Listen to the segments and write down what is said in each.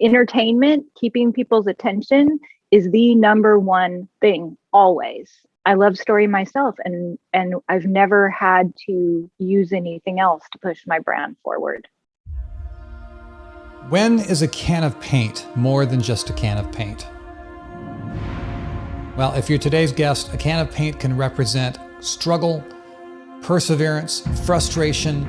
entertainment, keeping people's attention is the number one thing always. I love story myself, and I've never had to use anything else to push my brand forward. When is a can of paint more than just a can of paint? Well, if you're today's guest, a can of paint can represent struggle, perseverance, frustration,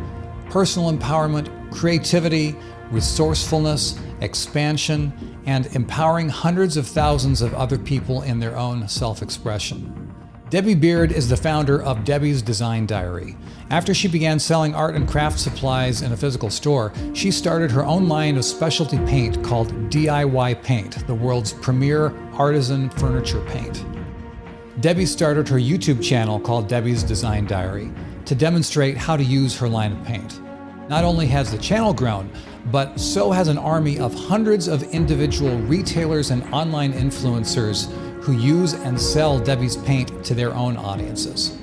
personal empowerment, creativity, resourcefulness, expansion, and empowering hundreds of thousands of other people in their own self-expression. Debi Beard is the founder of Debi's Design Diary. After she began selling art and craft supplies in a physical store, she started her own line of specialty paint called DIY Paint, the world's premier artisan furniture paint. Debi started her YouTube channel called Debi's Design Diary to demonstrate how to use her line of paint. Not only has the channel grown, but so has an army of hundreds of individual retailers and online influencers who use and sell Debi's paint to their own audiences.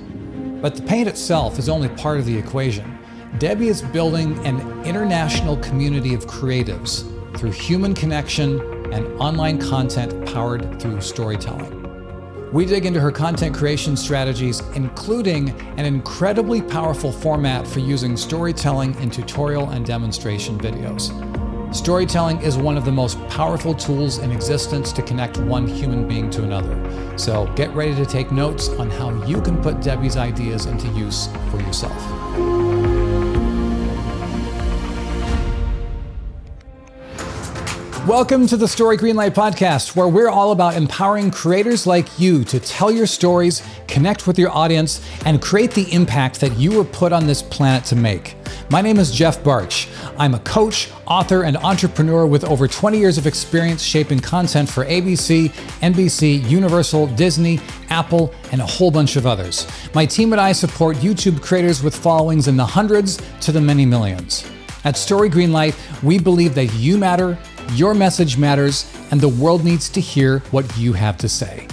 But the paint itself is only part of the equation. Debi is building an international community of creatives through human connection and online content powered through storytelling. We dig into her content creation strategies, including an incredibly powerful format for using storytelling in tutorial and demonstration videos. Storytelling is one of the most powerful tools in existence to connect one human being to another. So get ready to take notes on how you can put Debi's ideas into use for yourself. Welcome to the Story Greenlight podcast, where we're all about empowering creators like you to tell your stories, connect with your audience, and create the impact that you were put on this planet to make. My name is Jeff Barch. I'm a coach, author, and entrepreneur with over 20 years of experience shaping content for ABC, NBC, Universal, Disney, Apple, and a whole bunch of others. My team and I support YouTube creators with followings in the hundreds to the many millions. At Story Greenlight, we believe that you matter, your message matters, and the world needs to hear what you have to say.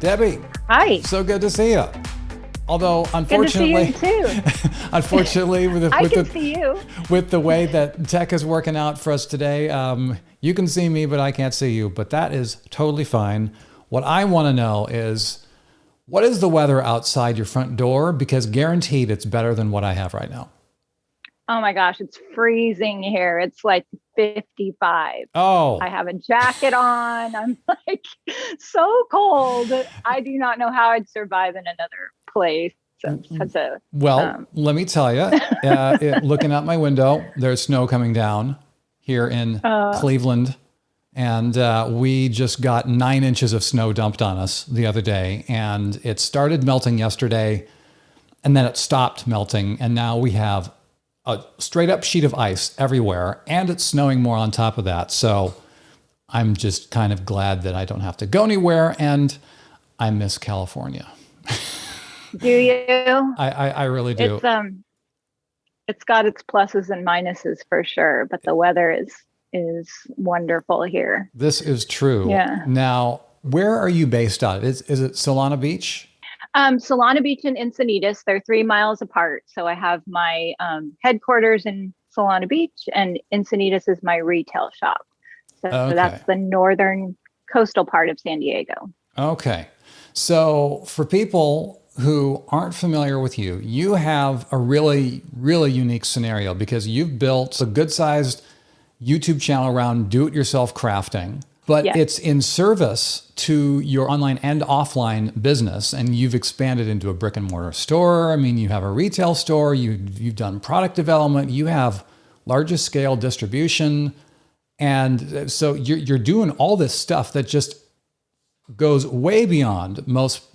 Debi. Hi. So good to see you. Although, unfortunately, good to see you too. Unfortunately, with the way that tech is working out for us today, you can see me, but I can't see you. But that is totally fine. What I want to know is, what is the weather outside your front door? Because guaranteed, it's better than what I have right now. Oh my gosh, it's freezing here. It's like 55. Oh. I have a jacket on. I'm like so cold. I do not know how I'd survive in another place. Let me tell you, looking out my window, there's snow coming down here in Cleveland. And we just got 9 inches of snow dumped on us the other day. And it started melting yesterday, and then it stopped melting. And now we have a straight up sheet of ice everywhere, and it's snowing more on top of that. So I'm just kind of glad that I don't have to go anywhere, and I miss California. Do you? I really do. It's got its pluses and minuses for sure, but the weather is wonderful here. This is true. Yeah. Now, where are you based out of? Is it Solana Beach? Solana Beach and Encinitas, they're 3 miles apart. So I have my headquarters in Solana Beach, and Encinitas is my retail shop. So that's the northern coastal part of San Diego. Okay. So for people who aren't familiar with you, you have a really, really unique scenario because you've built a good-sized YouTube channel around do-it-yourself crafting. But it's in service to your online and offline business, and you've expanded into a brick and mortar store. I mean, you have a retail store, you've done product development, you have largest scale distribution. And so you're doing all this stuff that just goes way beyond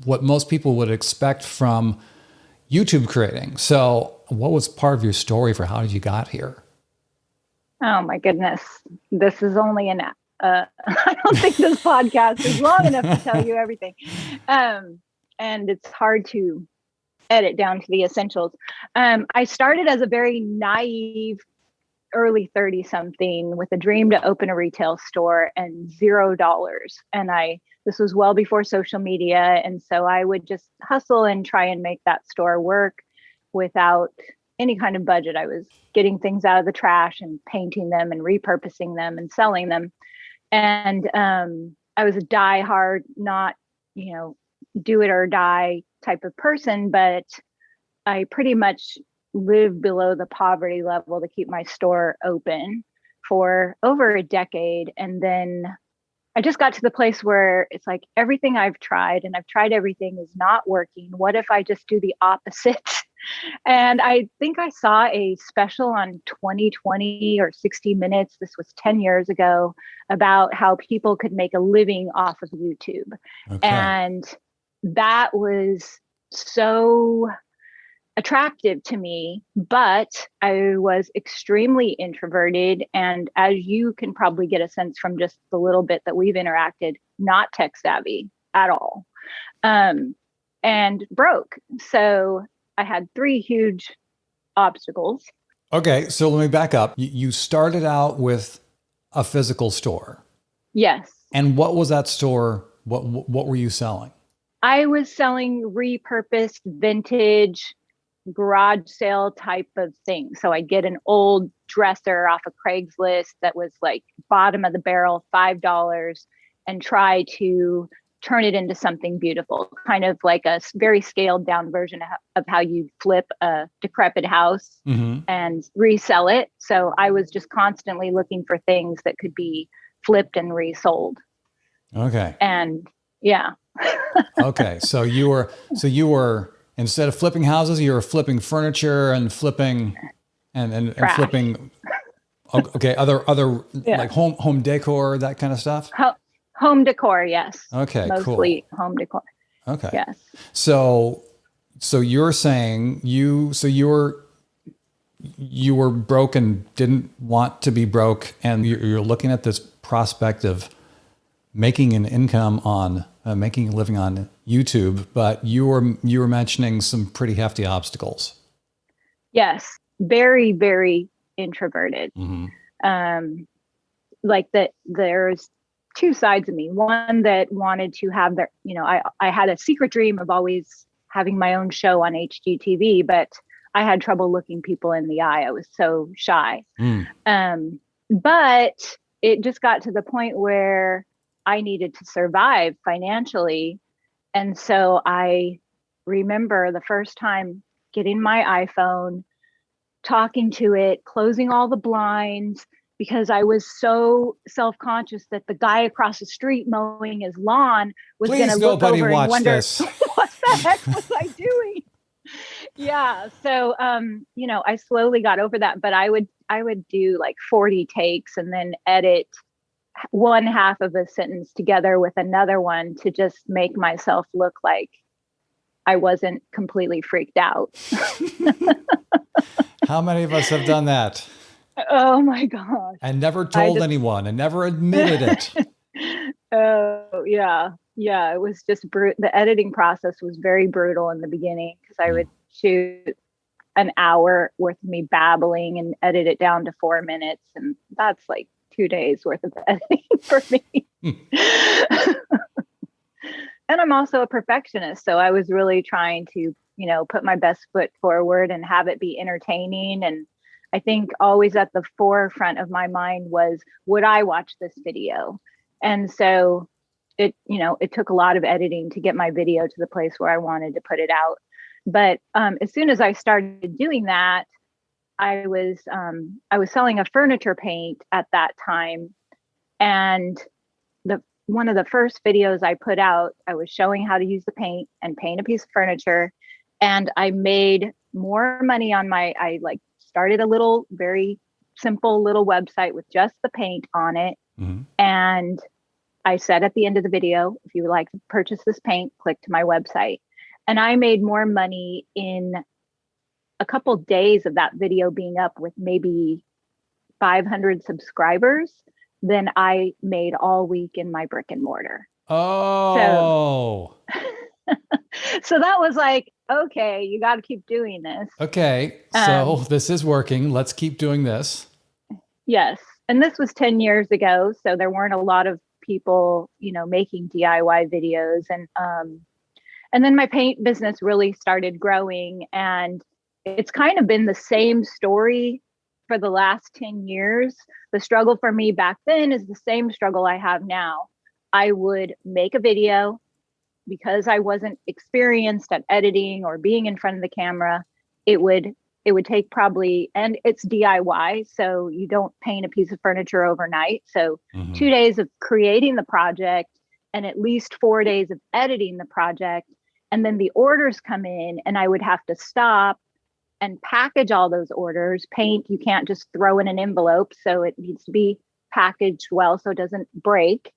what most people would expect from YouTube creating. So what was part of your story for how you got here? Oh my goodness. This is only I don't think this podcast is long enough to tell you everything. And it's hard to edit down to the essentials. I started as a very naive, early 30-something with a dream to open a retail store and $0. And this was well before social media. And so I would just hustle and try and make that store work without any kind of budget. I was getting things out of the trash and painting them and repurposing them and selling them. And I was a die-hard, not, do it or die type of person, but I pretty much lived below the poverty level to keep my store open for over a decade. And then I just got to the place where it's like everything I've tried and I've tried everything is not working. What if I just do the opposite? And I think I saw a special on 2020 or 60 Minutes. This was 10 years ago, about how people could make a living off of YouTube. Okay. And that was so attractive to me, but I was extremely introverted. And as you can probably get a sense from just the little bit that we've interacted, not tech savvy at all, and broke. So I had 3 huge obstacles. Okay, so let me back up. You started out with a physical store. Yes. And what was that store? What were you selling? I was selling repurposed vintage garage sale type of thing. So I'd get an old dresser off of Craigslist that was like bottom of the barrel, $5, and try to turn it into something beautiful, kind of like a very scaled down version of how you flip a decrepit house and resell it. So I was just constantly looking for things that could be flipped and resold. Okay. And yeah. Okay. So you were, instead of flipping houses, you were flipping furniture and flipping and flipping. Okay. Other like home decor, that kind of stuff. Home decor, yes. Okay, mostly cool. Home decor. Okay. Yes. So you're saying you were broke and didn't want to be broke, and you're looking at this prospect of making an income on making a living on YouTube, but you were mentioning some pretty hefty obstacles. Yes, very, very introverted. Like that, there's 2 sides of me. One that wanted to have their, I had a secret dream of always having my own show on HGTV, but I had trouble looking people in the eye. I was so shy. But it just got to the point where I needed to survive financially. And so I remember the first time getting my iPhone, talking to it, closing all the blinds, because I was so self-conscious that the guy across the street mowing his lawn was going to look over and wonder, this. What the heck was I doing? Yeah. So, I slowly got over that, but I would do like 40 takes and then edit one half of a sentence together with another one to just make myself look like I wasn't completely freaked out. How many of us have done that? Oh my gosh. And never told anyone and never admitted it. Oh yeah. Yeah. It was just the editing process was very brutal in the beginning, because I would shoot an hour worth of me babbling and edit it down to 4 minutes. And that's like 2 days worth of editing for me. And I'm also a perfectionist. So I was really trying to, put my best foot forward and have it be entertaining. And I think always at the forefront of my mind was, would I watch this video? And so it took a lot of editing to get my video to the place where I wanted to put it out. But as soon as I started doing that, I was selling a furniture paint at that time. And one of the first videos I put out, I was showing how to use the paint and paint a piece of furniture. And I made more money on I started a little, very simple little website with just the paint on it. And I said at the end of the video, if you would like to purchase this paint, click to my website. And I made more money in a couple of days of that video being up with maybe 500 subscribers than I made all week in my brick and mortar. Oh. So that was like, okay, you got to keep doing this. Okay. So this is working. Let's keep doing this. Yes. And this was 10 years ago. So there weren't a lot of people, making DIY videos. And then my paint business really started growing, and it's kind of been the same story for the last 10 years. The struggle for me back then is the same struggle I have now. I would make a video because I wasn't experienced at editing or being in front of the camera. It would take probably, and it's DIY, so you don't paint a piece of furniture overnight. So 2 days of creating the project and at least 4 days of editing the project. And then the orders come in and I would have to stop and package all those orders. Paint, you can't just throw in an envelope. So it needs to be packaged well so it doesn't break.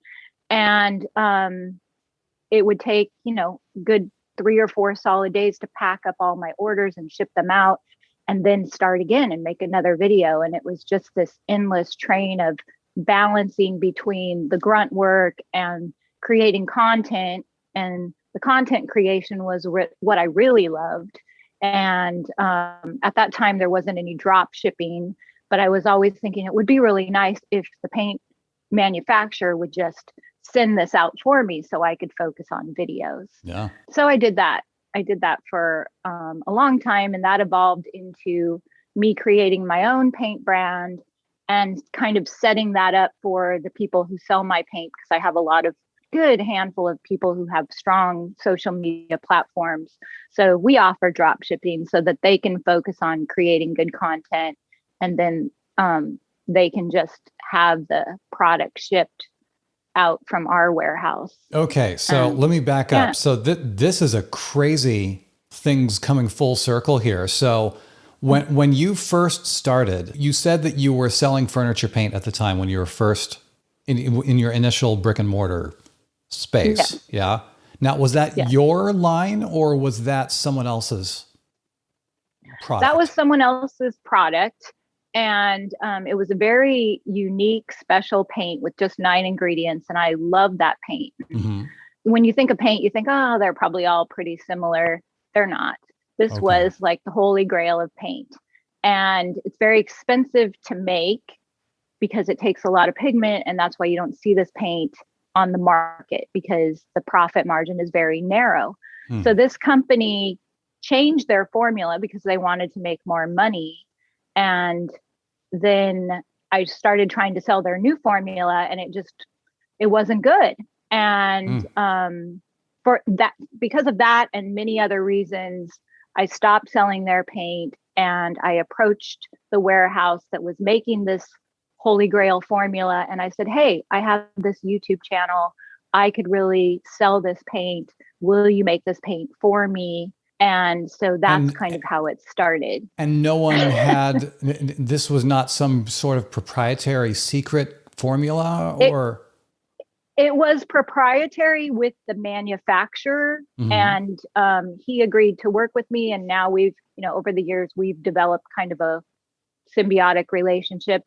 And it would take, good 3 or 4 solid days to pack up all my orders and ship them out, and then start again and make another video. And it was just this endless train of balancing between the grunt work and creating content. And the content creation was what I really loved. And at that time, there wasn't any drop shipping, but I was always thinking it would be really nice if the paint manufacturer would just send this out for me so I could focus on videos. Yeah. So I did that. I did that for a long time, and that evolved into me creating my own paint brand and kind of setting that up for the people who sell my paint, because I have a lot of good handful of people who have strong social media platforms. So we offer drop shipping so that they can focus on creating good content, and then they can just have the product shipped out from our warehouse. Okay, so let me back up. So this is a crazy things coming full circle here. So when you first started, you said that you were selling furniture paint at the time when you were first in your initial brick and mortar space. Yes. Yeah. Now, was that your line or was that someone else's product? That was someone else's product. And it was a very unique, special paint with just 9 ingredients. And I love that paint. Mm-hmm. When you think of paint, you think, oh, they're probably all pretty similar. They're not. This was like the holy grail of paint. And it's very expensive to make because it takes a lot of pigment. And that's why you don't see this paint on the market, because the profit margin is very narrow. So this company changed their formula because they wanted to make more money. And then I started trying to sell their new formula, and it wasn't good. And for that, because of that and many other reasons, I stopped selling their paint, and I approached the warehouse that was making this holy grail formula. And I said, hey, I have this YouTube channel. I could really sell this paint. Will you make this paint for me? And so that's kind of how it started. And no one had, this was not some sort of proprietary secret formula, or? It was proprietary with the manufacturer, and he agreed to work with me. And now we've, over the years, we've developed kind of a symbiotic relationship.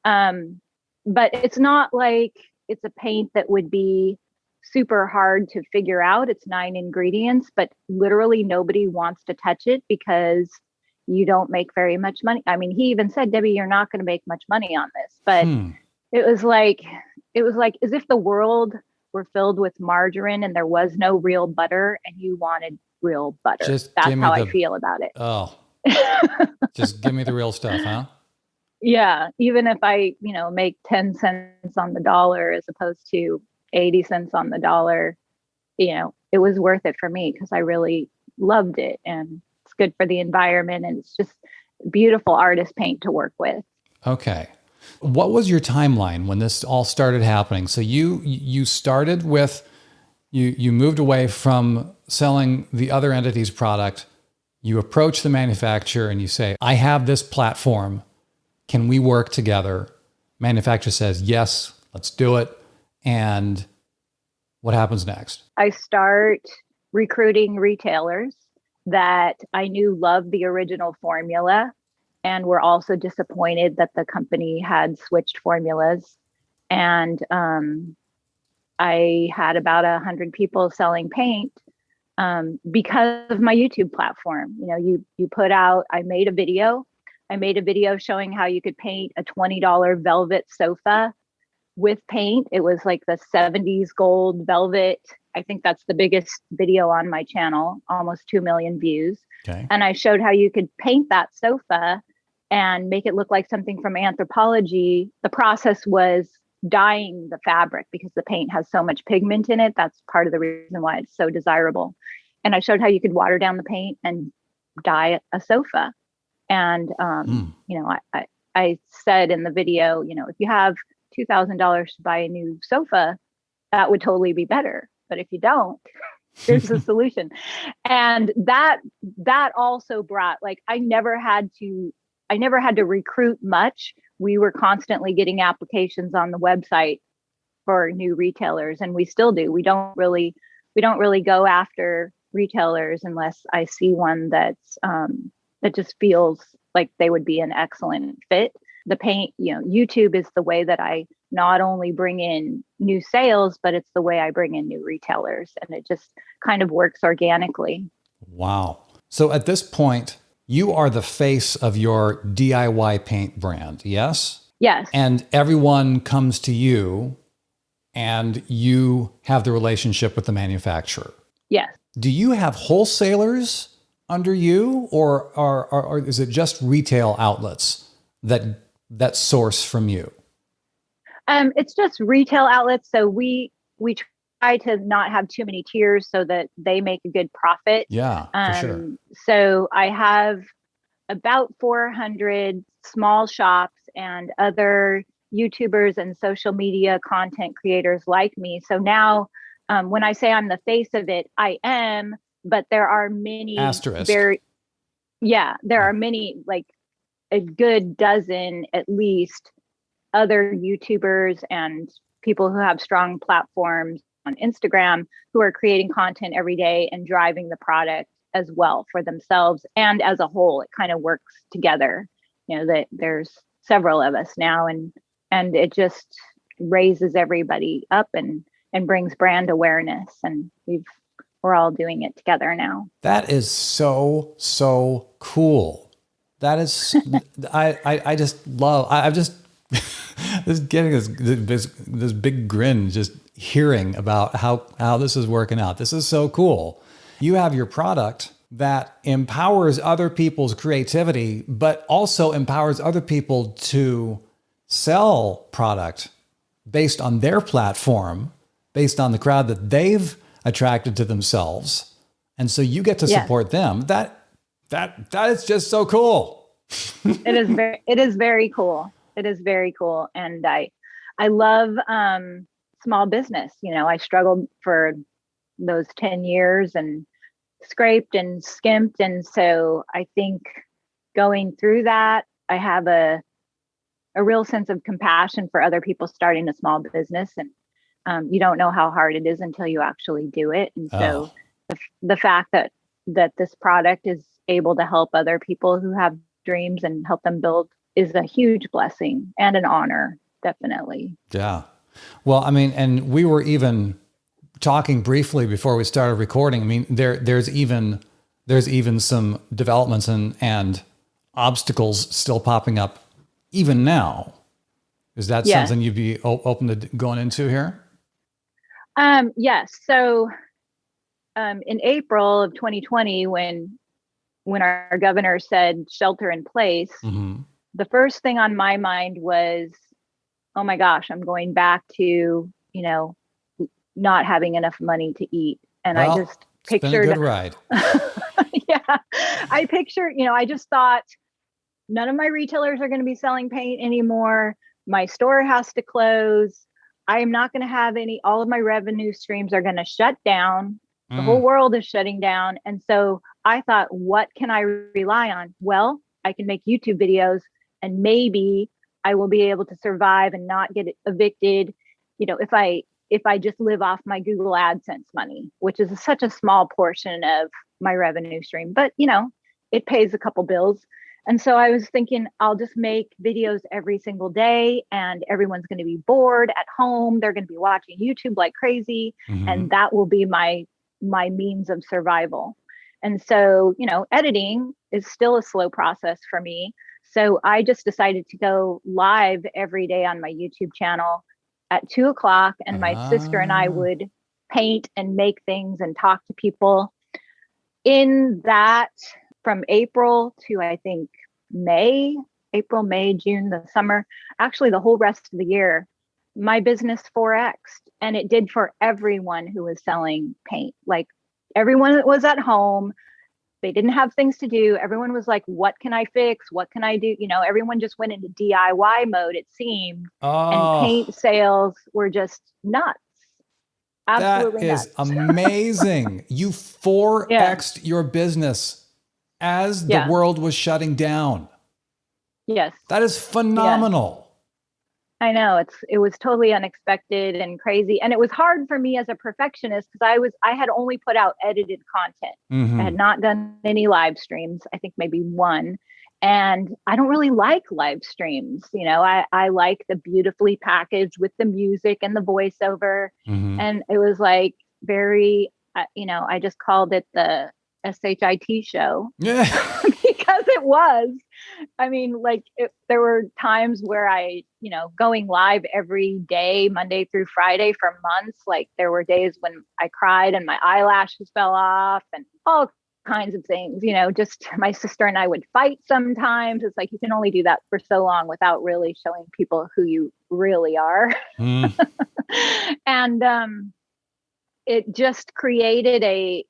But it's not like it's a paint that would be super hard to figure out. It's 9 ingredients, but literally nobody wants to touch it because you don't make very much money. I mean, he even said, Debbie, you're not going to make much money on this. But it was like as if the world were filled with margarine and there was no real butter, and you wanted real butter. That's how I feel about it. Oh, just give me the real stuff, huh? Yeah. Even if I, make 10 cents on the dollar as opposed to 80 cents on the dollar, it was worth it for me because I really loved it, and it's good for the environment, and it's just beautiful artist paint to work with. Okay. What was your timeline when this all started happening? So you started with, you moved away from selling the other entity's product. You approach the manufacturer and you say, I have this platform. Can we work together? Manufacturer says, yes, let's do it. And what happens next? I start recruiting retailers that I knew loved the original formula and were also disappointed that the company had switched formulas. And I had about 100 people selling paint because of my YouTube platform. You put out, I made a video showing how you could paint a $20 velvet sofa with paint. It was like the 70s gold velvet. I think that's the biggest video on my channel, almost 2 million views. Okay. And I showed how you could paint that sofa and make it look like something from Anthropology. The process was dyeing the fabric because the paint has so much pigment in it. That's part of the reason why it's so desirable. And I showed how you could water down the paint and dye a sofa. And, you know, I said in the video, you know, if you have $2,000 to buy a new sofa, that would totally be better. But if you don't, there's a solution. And that also brought, like, I never had to recruit much. We were constantly getting applications on the website for new retailers, and we still do. We don't really go after retailers unless I see one that's that just feels like they would be an excellent fit. The paint, you know, YouTube is the way that I not only bring in new sales, but it's the way I bring in new retailers, and it just kind of works organically. Wow. So at this point, you are the face of your DIY paint brand, yes? Yes. And everyone comes to you and you have the relationship with the manufacturer. Yes. Do you have wholesalers under you, or is it just retail outlets that source from you? It's just retail outlets. So we try to not have too many tiers so that they make a good profit. Yeah, for sure. So I have about 400 small shops and other YouTubers and social media content creators like me. So now, when I say I'm the face of it, I am, but there are many Asterisk. there are many, like a good dozen at least, other YouTubers and people who have strong platforms on Instagram who are creating content every day and driving the product as well for themselves and as a whole. It kind of works together. You know, that there's several of us now, and it just raises everybody up and brings brand awareness, and we're all doing it together now. That is so cool. That is, I just love, I'm just getting this big grin, just hearing about how this is working out. This is so cool. You have your product that empowers other people's creativity, but also empowers other people to sell product based on their platform, based on the crowd that they've attracted to themselves. And so you get to support them. That is just so cool. It is very cool. It is very cool. And I love small business. You know, I struggled for those 10 years and scraped and skimped. And so I think going through that, I have a real sense of compassion for other people starting a small business. And you don't know how hard it is until you actually do it. And so the fact that this product is able to help other people who have dreams and help them build is a huge blessing and an honor, definitely. Yeah. Well, I mean, and we were even talking briefly before we started recording. I mean, there's even some developments and obstacles still popping up even now. Is that something you'd be open to going into here? Yes. So in April of 2020, when our governor said shelter in place, the first thing on my mind was, oh my gosh, I'm going back to, you know, not having enough money to eat. And I just pictured, it's been a good ride. Yeah, I picture, you know, I just thought none of my retailers are going to be selling paint anymore. My store has to close. I am not going to have all of my revenue streams are going to shut down. The whole world is shutting down. And so I thought, what can I rely on? Well, I can make YouTube videos, and maybe I will be able to survive and not get evicted. You know, if I just live off my Google AdSense money, which is such a small portion of my revenue stream, but you know, it pays a couple bills. And so I was thinking, I'll just make videos every single day, and everyone's going to be bored at home. They're going to be watching YouTube like crazy. And that will be my means of survival. And so, you know, editing is still a slow process for me. So I just decided to go live every day on my YouTube channel at 2:00, and my sister and I would paint and make things and talk to people. In that, from April to, I think, May, April, May, June, the summer, actually the whole rest of the year, my business 4x'd, and it did for everyone who was selling paint. Like everyone was at home. They didn't have things to do. Everyone was like, what can I fix? What can I do? You know, everyone just went into DIY mode, it seemed. And paint sales were just nuts. Absolutely that is nuts. amazing. You 4x'd your business as the world was shutting down. Yes. That is phenomenal. I know it was totally unexpected and crazy. And it was hard for me as a perfectionist because I had only put out edited content. Mm-hmm. I had not done any live streams. I think maybe one. And I don't really like live streams. You know, I like the beautifully packaged with the music and the voiceover. Mm-hmm. And it was like very, you know, I just called it the SHIT show. Yeah. Because it was. I mean, like there were times where you know, going live every day, Monday through Friday for months. Like there were days when I cried and my eyelashes fell off and all kinds of things, you know, just my sister and I would fight sometimes. It's like, you can only do that for so long without really showing people who you really are. And it just created a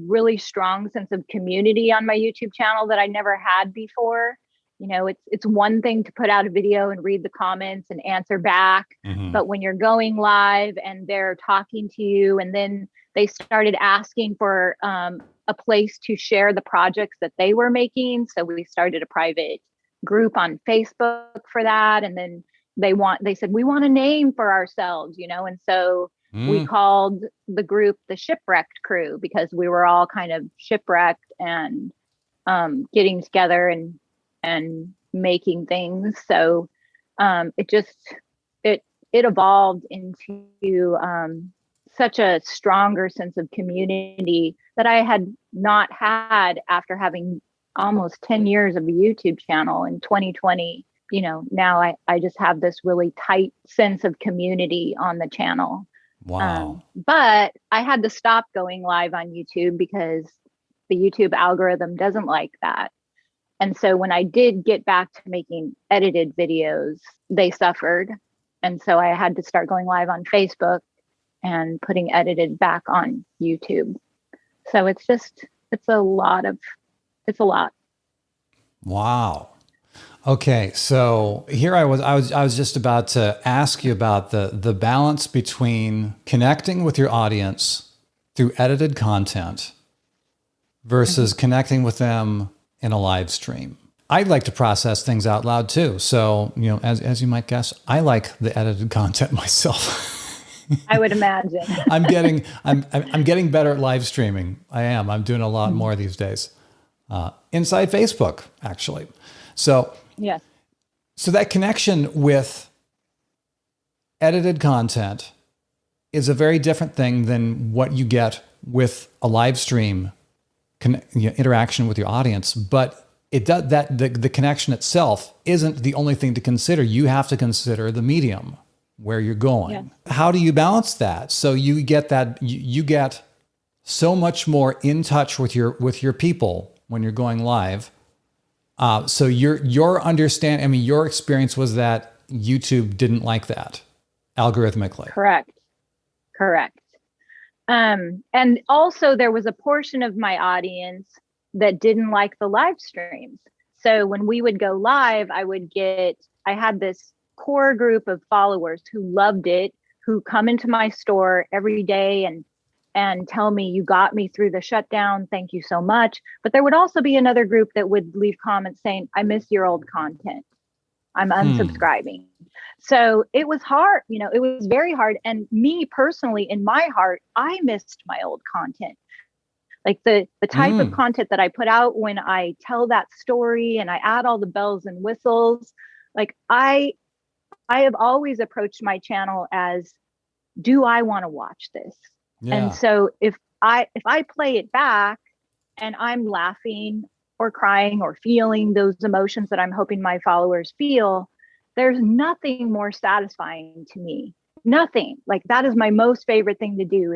really strong sense of community on my YouTube channel that I never had before. You know, it's one thing to put out a video and read the comments and answer back, but when you're going live and they're talking to you, and then they started asking for a place to share the projects that they were making. So we started a private group on Facebook for that. And then they said, we want a name for ourselves, you know? And so we called the group the Shipwrecked Crew because we were all kind of shipwrecked and getting together and making things. So it evolved into such a stronger sense of community that I had not had after having almost 10 years of a YouTube channel in 2020. You know, now I just have this really tight sense of community on the channel. Wow. But I had to stop going live on YouTube because the YouTube algorithm doesn't like that. And so when I did get back to making edited videos, they suffered. And so I had to start going live on Facebook and putting edited back on YouTube. So it's a lot. Wow. Okay, so here I was just about to ask you about the balance between connecting with your audience through edited content versus connecting with them in a live stream. I'd like to process things out loud too. So, you know, as you might guess, I like the edited content myself. I would imagine. I'm getting better at live streaming. I am. I'm doing a lot more these days. Inside Facebook, actually. So yes. So that connection with edited content is a very different thing than what you get with a live stream interaction with your audience. But it does that the connection itself isn't the only thing to consider. You have to consider the medium where you're going. Yes. How do you balance that? So you get that you get so much more in touch with your people when you're going live. So your understanding, I mean, your experience was that YouTube didn't like that algorithmically. Correct. And also there was a portion of my audience that didn't like the live streams. So when we would go live, I had this core group of followers who loved it, who come into my store every day and tell me, you got me through the shutdown. Thank you so much. But there would also be another group that would leave comments saying, I miss your old content. I'm unsubscribing. So it was hard, you know, it was very hard. And me personally, in my heart, I missed my old content. Like the type of content that I put out when I tell that story and I add all the bells and whistles. Like I have always approached my channel as, do I want to watch this? Yeah. And so if I play it back and I'm laughing or crying or feeling those emotions that I'm hoping my followers feel, there's nothing more satisfying to me nothing. Like that is my most favorite thing to do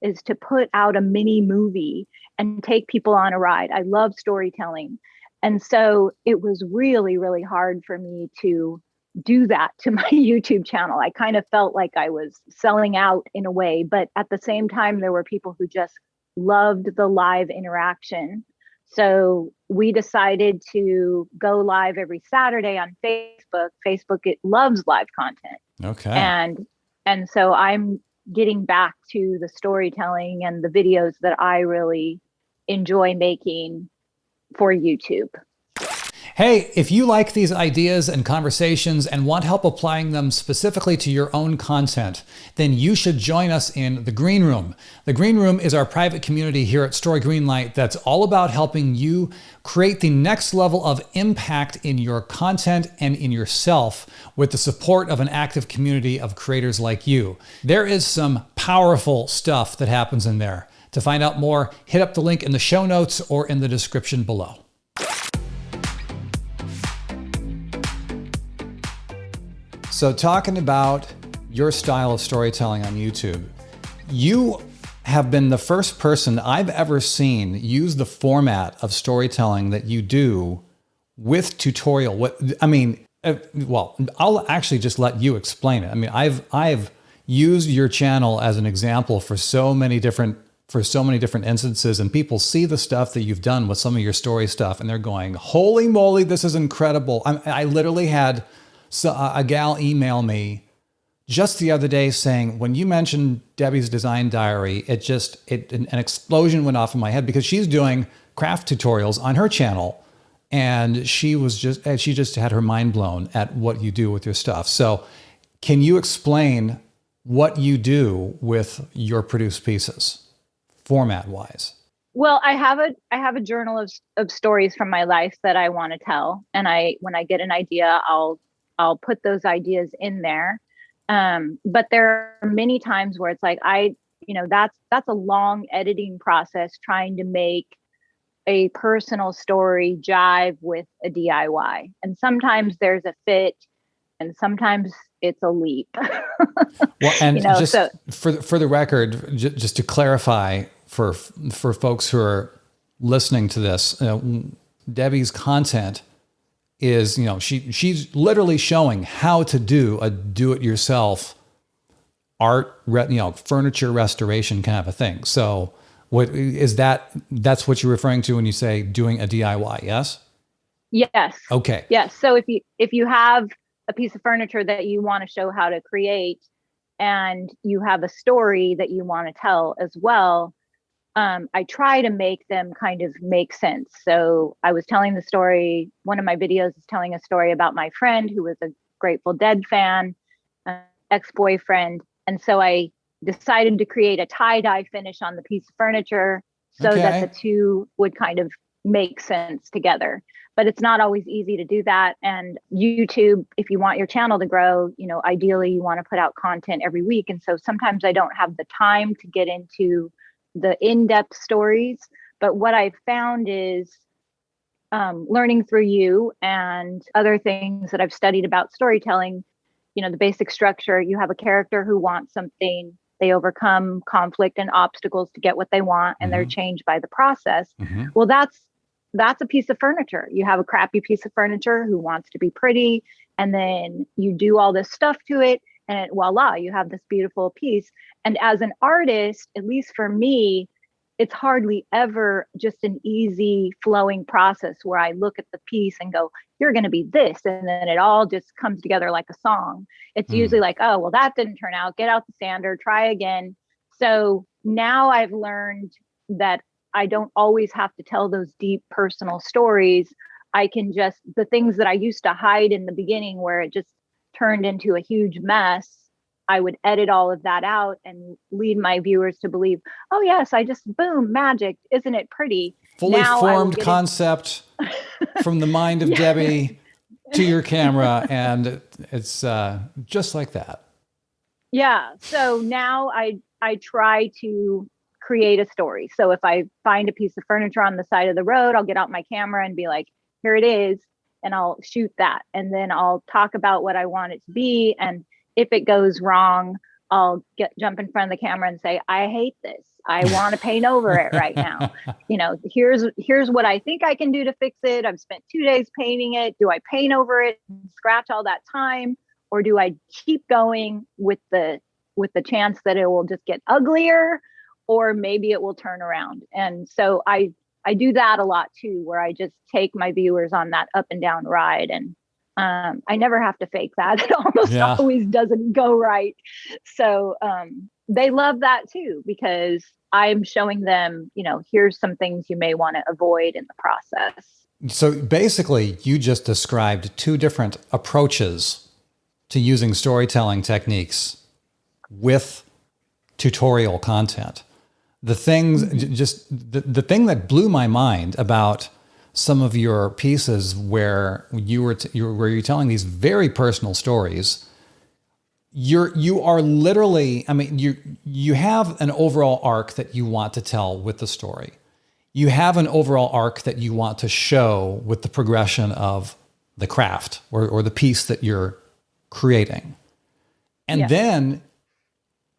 is to put out a mini movie and take people on a ride. I love storytelling. And so it was really, really hard for me to do that to my YouTube channel. I kind of felt like I was selling out in a way, but at the same time, there were people who just loved the live interaction. So we decided to go live every Saturday on Facebook. Facebook, it loves live content. Okay. And so I'm getting back to the storytelling and the videos that I really enjoy making for YouTube. Hey, if you like these ideas and conversations and want help applying them specifically to your own content, then you should join us in the Green Room. The Green Room is our private community here at Story Greenlight that's all about helping you create the next level of impact in your content and in yourself with the support of an active community of creators like you. There is some powerful stuff that happens in there. To find out more, hit up the link in the show notes or in the description below. So talking about your style of storytelling on YouTube, you have been the first person I've ever seen use the format of storytelling that you do with tutorial. Well, I'll actually just let you explain it. I mean, I've used your channel as an example for so many different instances, and people see the stuff that you've done with some of your story stuff and they're going, holy moly, this is incredible. I literally had a gal email me just the other day saying, when you mentioned Debi's design diary, an explosion went off in my head because she's doing craft tutorials on her channel. And she just had her mind blown at what you do with your stuff. So can you explain what you do with your produced pieces format wise? Well, I have a journal of stories from my life that I want to tell. And when I get an idea, I'll put those ideas in there. But there are many times where it's like, that's a long editing process trying to make a personal story jive with a DIY. And sometimes there's a fit and sometimes it's a leap. Well, and for the record, just to clarify for folks who are listening to this, Debi's content is, she's literally showing how to do a do-it-yourself art, furniture restoration kind of a thing. So what is that? That's what you're referring to when you say doing a DIY, yes? Yes. Okay. Yes. So if you have a piece of furniture that you want to show how to create and you have a story that you want to tell as well, I try to make them kind of make sense. So I was telling the story, one of my videos is telling a story about my friend who was a Grateful Dead fan, ex-boyfriend. And so I decided to create a tie-dye finish on the piece of furniture so that the two would kind of make sense together. But it's not always easy to do that. And YouTube, if you want your channel to grow, ideally you want to put out content every week. And so sometimes I don't have the time to get into the in-depth stories. But what I've found is learning through you and other things that I've studied about storytelling, the basic structure, you have a character who wants something, they overcome conflict and obstacles to get what they want, and they're changed by the process. Well, that's a piece of furniture. You have a crappy piece of furniture who wants to be pretty, and then you do all this stuff to it, and voila, you have this beautiful piece. And as an artist, at least for me, it's hardly ever just an easy flowing process where I look at the piece and go, you're going to be this. And then it all just comes together like a song. It's usually like, oh, well, that didn't turn out. Get out the sander, try again. So now I've learned that I don't always have to tell those deep personal stories. I can just, the things that I used to hide in the beginning where it just turned into a huge mess, I would edit all of that out and lead my viewers to believe, oh yes, I just, boom, magic. Isn't it pretty? Fully formed concept from the mind of Debi to your camera. And it's just like that. Yeah. So now I try to create a story. So if I find a piece of furniture on the side of the road, I'll get out my camera and be like, here it is. And I'll shoot that. And then I'll talk about what I want it to be. And if it goes wrong, I'll jump in front of the camera and say, I hate this. I want to paint over it right now. Here's what I think I can do to fix it. I've spent 2 days painting it. Do I paint over it, scratch all that time? Or do I keep going with the chance that it will just get uglier, or maybe it will turn around? And so I do that a lot too, where I just take my viewers on that up and down ride, and I never have to fake that. It almost always doesn't go right. So they love that too, because I'm showing them, here's some things you may want to avoid in the process. So basically, you just described two different approaches to using storytelling techniques with tutorial content. The things, just the thing that blew my mind about some of your pieces where you're telling these very personal stories, you are literally, I mean, you have an overall arc that you want to tell with the story. You have an overall arc that you want to show with the progression of the craft or the piece that you're creating. And then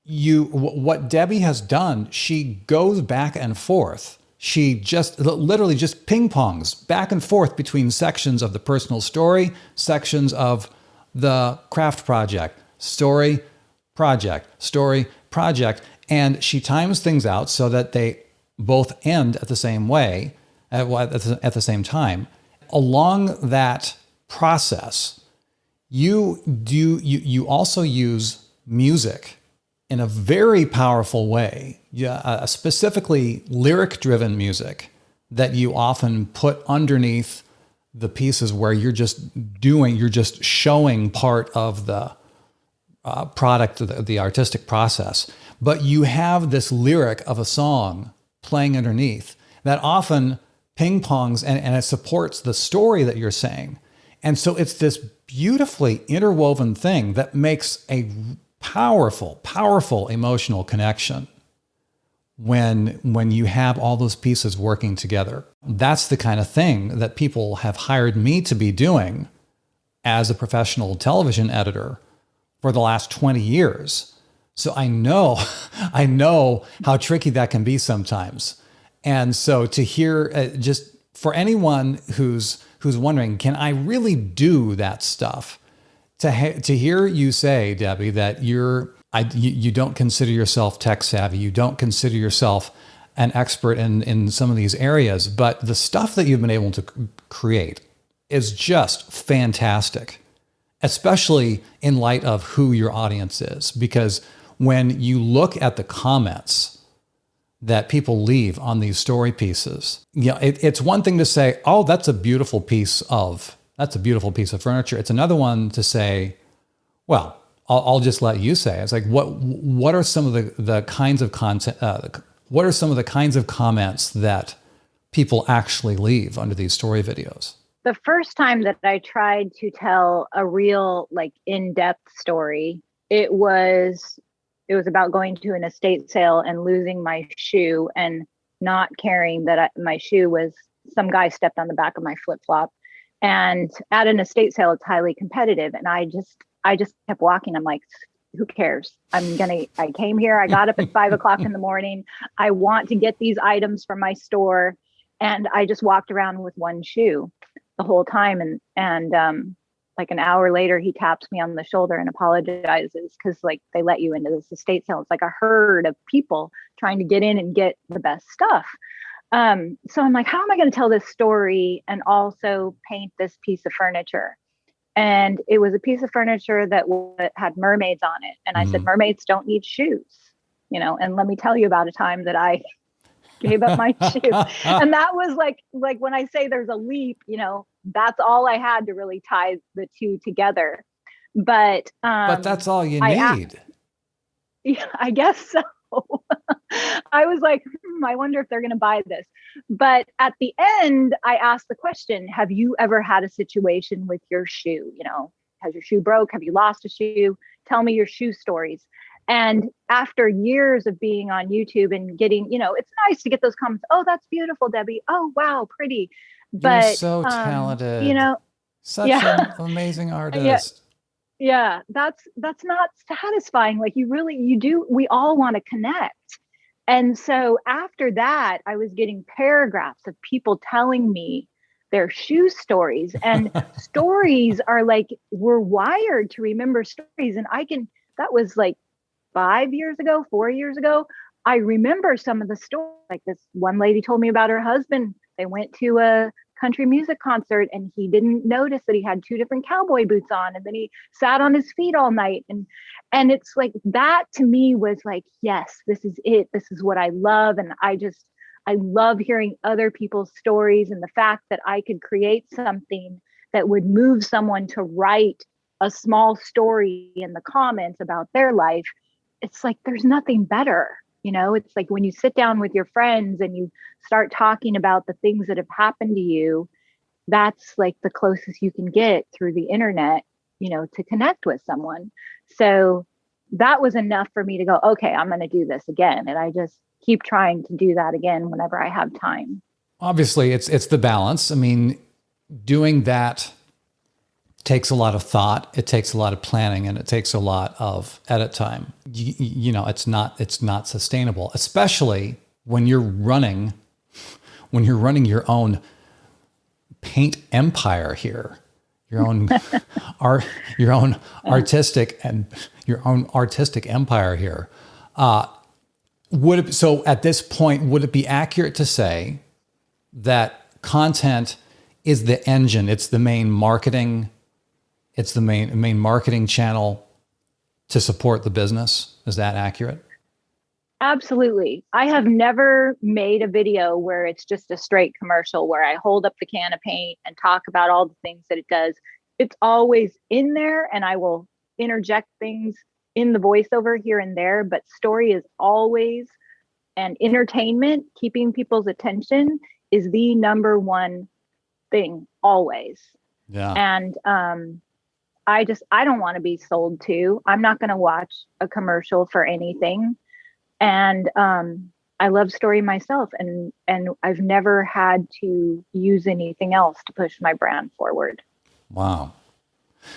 what Debi has done, she goes back and forth. She just literally just ping pongs back and forth between sections of the personal story, sections of the craft project, story, project, and she times things out so that they both end at the same way, at the same time. Along that process, you also use music in a very powerful way, specifically lyric-driven music that you often put underneath the pieces where you're just showing part of the product, the artistic process. But you have this lyric of a song playing underneath that often ping-pongs and it supports the story that you're saying. And so it's this beautifully interwoven thing that makes a powerful emotional connection when you have all those pieces working together. That's the kind of thing that people have hired me to be doing as a professional television editor for the last 20 years. So I know how tricky that can be sometimes. And so to hear, just for anyone who's wondering, can I really do that stuff? To hear you say, Debi, that you don't consider yourself tech savvy, you don't consider yourself an expert in some of these areas, but the stuff that you've been able to create is just fantastic, especially in light of who your audience is. Because when you look at the comments that people leave on these story pieces, it's one thing to say, oh, that's a beautiful piece of furniture. It's another one to say, well, I'll just let you say. It's like, what are some of the kinds of content? What are some of the kinds of comments that people actually leave under these story videos? The first time that I tried to tell a real, in-depth story, it was about going to an estate sale and losing my shoe and not caring that my shoe was, some guy stepped on the back of my flip-flop. And at an estate sale, it's highly competitive. And I just kept walking. I'm like, who cares? I came here, I got up at 5 o'clock in the morning. I want to get these items from my store. And I just walked around with one shoe the whole time. And like an hour later, he taps me on the shoulder and apologizes because they let you into this estate sale. It's like a herd of people trying to get in and get the best stuff. So I'm like, how am I going to tell this story and also paint this piece of furniture? And it was a piece of furniture that had mermaids on it. And I said, mermaids don't need shoes, and let me tell you about a time that I gave up my shoe. And that was like when I say there's a leap, that's all I had to really tie the two together. But that's all you need. Yeah, I guess so. I was like, I wonder if they're going to buy this. But at the end, I asked the question, have you ever had a situation with your shoe? Has your shoe broke? Have you lost a shoe? Tell me your shoe stories. And after years of being on YouTube and getting, it's nice to get those comments. Oh, that's beautiful, Debi. Oh, wow, pretty. But you're so talented. Such an amazing artist. Yeah, that's not satisfying. Like you do, we all want to connect. And so after that, I was getting paragraphs of people telling me their shoe stories. And stories are like, we're wired to remember stories. And that was like 5 years ago, 4 years ago. I remember some of the stories. Like this one lady told me about her husband. They went to a country music concert and he didn't notice that he had two different cowboy boots on. And then he sat on his feet all night. And it's like that to me was like, yes, this is it. This is what I love. And I love hearing other people's stories, and the fact that I could create something that would move someone to write a small story in the comments about their life. It's like, there's nothing better. It's like when you sit down with your friends and you start talking about the things that have happened to you, that's like the closest you can get through the internet, to connect with someone. So that was enough for me to go, okay, I'm going to do this again. And I just keep trying to do that again whenever I have time. Obviously, it's the balance. I mean, doing that takes a lot of thought, it takes a lot of planning, and it takes a lot of edit time. It's not sustainable, especially when you're running your own paint empire here, your own artistic empire here. So at this point, would it be accurate to say that content is the engine? It's the main marketing. It's the main marketing channel to support the business. Is that accurate? Absolutely. I have never made a video where it's just a straight commercial where I hold up the can of paint and talk about all the things that it does. It's always in there, and I will interject things in the voiceover here and there, but story is always, and entertainment, keeping people's attention is the number one thing always. Yeah. And I don't want to be sold to. I'm not going to watch a commercial for anything. And I love story myself, and I've never had to use anything else to push my brand forward. Wow.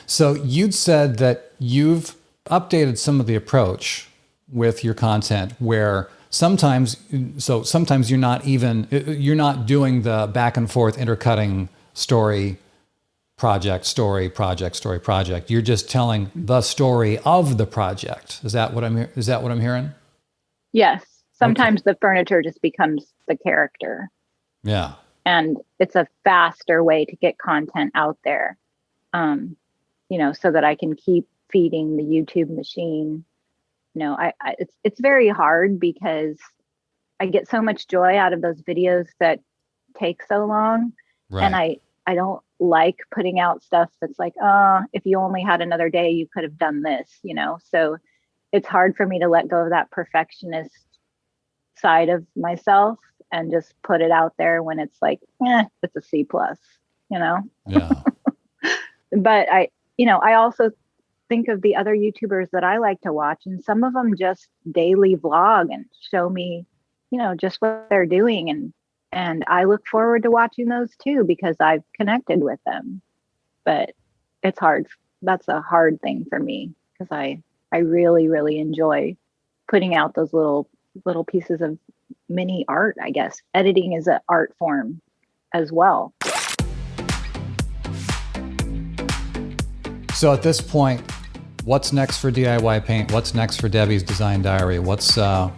So you'd said that you've updated some of the approach with your content where sometimes you're not doing the back and forth intercutting story, project. You're just telling the story of the project. Is that what I'm hearing? Yes. Sometimes the furniture just becomes the character. Yeah. And it's a faster way to get content out there. So that I can keep feeding the YouTube machine. It's very hard because I get so much joy out of those videos that take so long. Right. And I don't like putting out stuff that's like, if you only had another day, you could have done this, so it's hard for me to let go of that perfectionist side of myself and just put it out there when it's like, it's a C+, Yeah. But I also think of the other YouTubers that I like to watch, and some of them just daily vlog and show me, just what they're doing. And I look forward to watching those too, because I've connected with them. But it's hard. That's a hard thing for me, because I really, really enjoy putting out those little pieces of mini art, I guess. Editing is an art form as well. So at this point, what's next for DIY Paint? What's next for Debi's Design Diary? What's on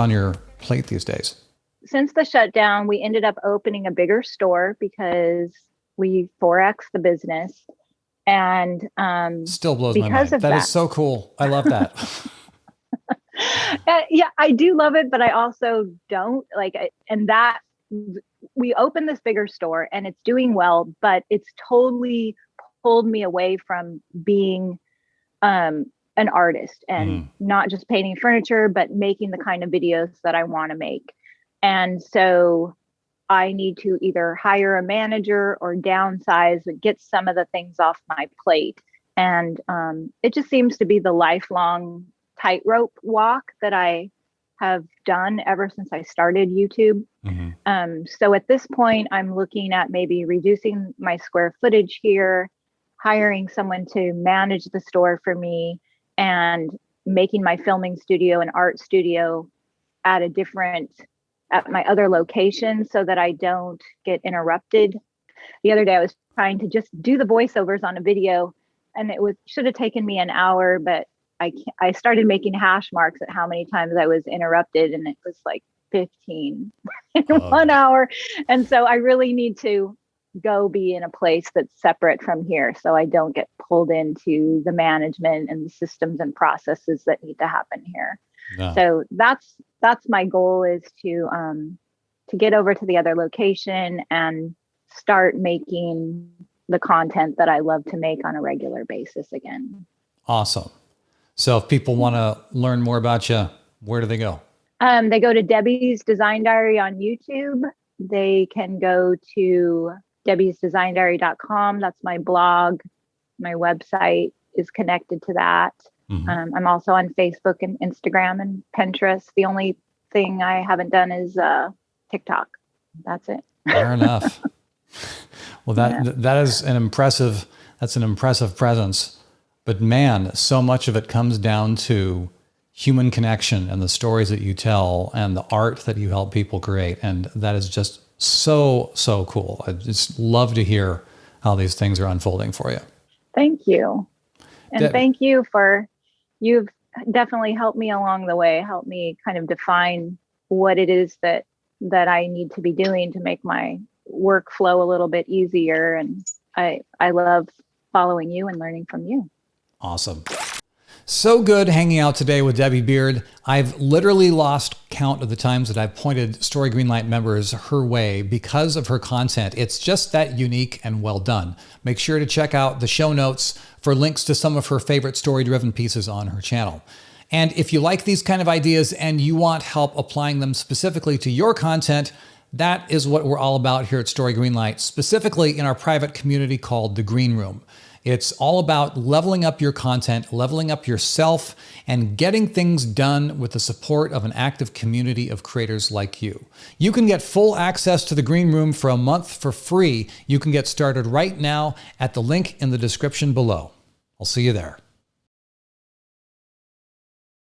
your plate these days? Since the shutdown, we ended up opening a bigger store because we 4X the business. And still blows my mind. That is so cool. I love that. Yeah, I do love it, but I also don't like it. And that we opened this bigger store and it's doing well, but it's totally pulled me away from being an artist and not just painting furniture, but making the kind of videos that I want to make. And so I need to either hire a manager or downsize and get some of the things off my plate. And it just seems to be the lifelong tightrope walk that I have done ever since I started YouTube. So at this point, I'm looking at maybe reducing my square footage here, hiring someone to manage the store for me and making my filming studio and art studio at my other location so that I don't get interrupted. The other day I was trying to just do the voiceovers on a video, and should have taken me an hour, but I started making hash marks at how many times I was interrupted, and it was like 15 in 1 hour. And so I really need to go be in a place that's separate from here so I don't get pulled into the management and the systems and processes that need to happen here. No. So that's my goal, is to get over to the other location and start making the content that I love to make on a regular basis again. Awesome. So if people want to learn more about you, where do they go? They go to Debi's Design Diary on YouTube. They can go to debisdesigndiary.com. That's my blog. My website is connected to that. Mm-hmm. I'm also on Facebook and Instagram and Pinterest. The only thing I haven't done is TikTok. That's it. Fair enough. Well, that is an impressive presence. But man, so much of it comes down to human connection and the stories that you tell and the art that you help people create. And that is just so cool. I just love to hear how these things are unfolding for you. Thank you. And thank you you've definitely helped me along the way, helped me kind of define what it is that I need to be doing to make my workflow a little bit easier. And I love following you and learning from you. Awesome. So good hanging out today with Debi Beard. I've literally lost count of the times that I've pointed Story Greenlight members her way because of her content. It's just that unique and well done. Make sure to check out the show notes for links to some of her favorite story-driven pieces on her channel. And if you like these kind of ideas and you want help applying them specifically to your content, that is what we're all about here at Story Greenlight, specifically in our private community called The Green Room. It's all about leveling up your content, leveling up yourself, and getting things done with the support of an active community of creators like you. You can get full access to the Green Room for a month for free. You can get started right now at the link in the description below. I'll see you there.